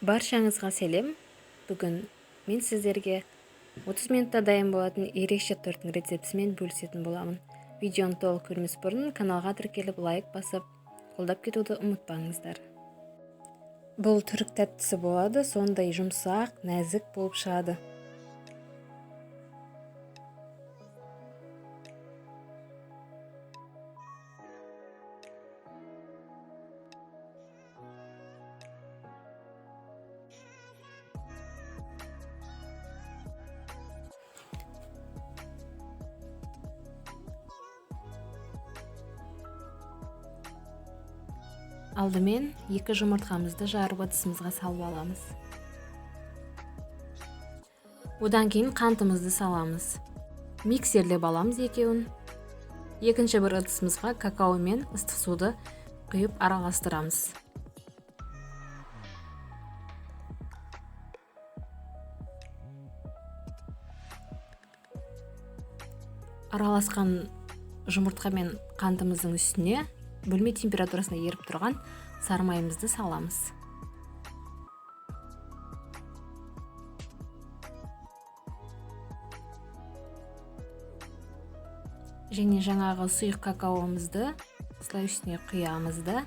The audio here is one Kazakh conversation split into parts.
Баршаңызға сәлем. Бүгін мен сіздерге 30 минутта дайын болатын ерекше торттың рецептісімен бөлісетін боламын. Видеоны толық көрмес бұрын каналға тіркеліп лайк басып, қолдап кетуді ұмытпаңыздар. Бұл түрік тәттісі болады, сондай жұмсақ, нәзік болып шығады. Алдымен 2 жұмыртқамызды жарып ыдысымызға салып аламыз. Одан кейін қантымызды саламыз. Миксерлеп аламыз екеуін. Екінші бір ыдысымызға какао мен ыстық суды құйып араластырамыз. Араласқан жұмыртқа мен қантымыздың үстіне бөлме температурасында еріп тұрған сары майымызды саламыз. Және жаңағы сұйық какаомызды осылай үстіне құямыз да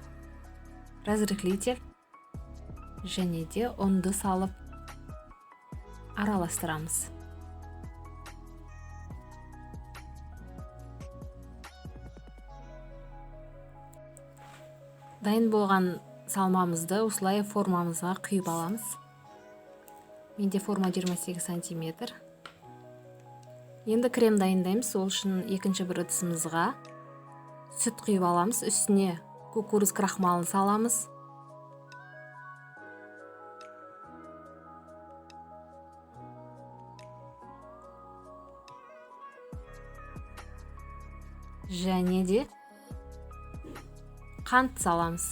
разрыхлитель және де ұнды салып араластырамыз. Дайын болған салмамызды осылай формамызға құйып аламыз. Менде форма 28 сантиметр. Енді крем дайындаймыз. Ол үшін екінші бір ыдысымызға сүт құйып аламыз. Үстіне кукуруз крахмалын саламыз. Және де қант саламыз.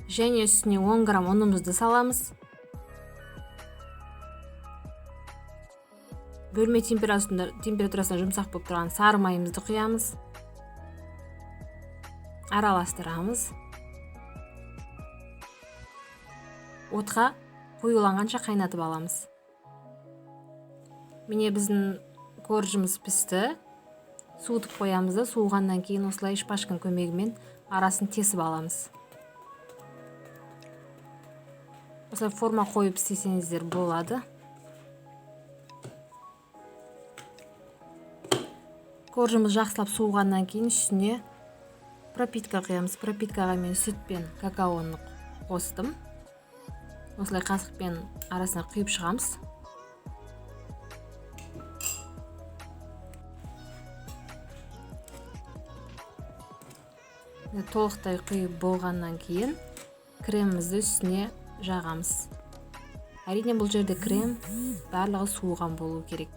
Және үстіне 10 грамм ұнымызды саламыз. Бөлме температурасында жұмсақ болып тұрған сары майымызды құямыз. Араластырамыз. Отқа қоюланғанша қайнатып аламыз. Міне біздің коржымыз пісті. Суытып қоямыз да, суығаннан кейін осылай шпажканың көмегімен арасын тесіп аламыз. Осылай форма қойып істесеңіздер болады. Коржымыз жақсылап суығаннан кейін үстіне пропитка құямыз. Пропиткаға мен сүт пен какаоны қостым. Осылай қасықпен арасына құйып шығамыз. Толықтай құйып болғаннан кейін кремімізді үстіне жағамыз. Әрине бұл жерде крем барлығы суыған болу керек.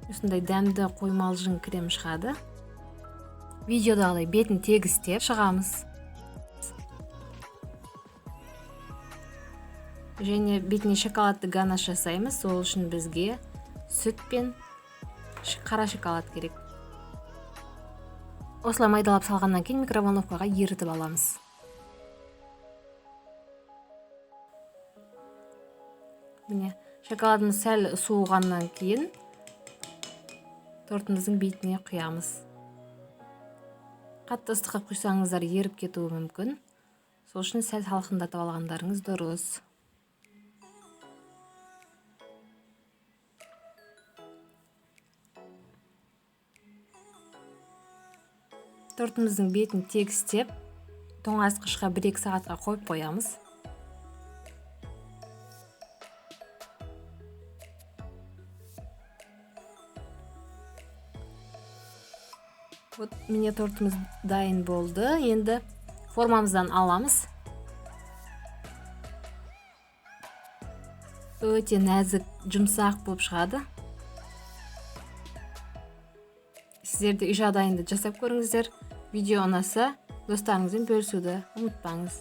Осындай дәмді қоймалжың крем шығады. Видеодағыдай бетін тегістеп шығамыз. Және бетіне шоколадты ганаш жасаймыз. Ол үшін бізге сүт пен қара шоколад керек. Осылай майдалап салғаннан кейін микроволновкаға ерітіп аламыз. Міне шоколадымыз сәл суығаннан кейін тортымыздың бетіне құямыз. Қатты ыстыққа құйсаңыздар еріп кетуі мүмкін. Сол үшін сәл салқындатып алғандарыңыз дұрыс. Тортымыздың бетін тегістеп, тоңазытқышқа 1-2 сағатқа қойып қоямыз. Міне тортымыз дайын болды. Енді формамыздан аламыз. Өте нәзік, жұмсақ болып шығады. Сіздер де үй жағдайында жасап көріңіздер. Видео ұнаса, достарыңызбен бөлісуді ұмытпаңыз.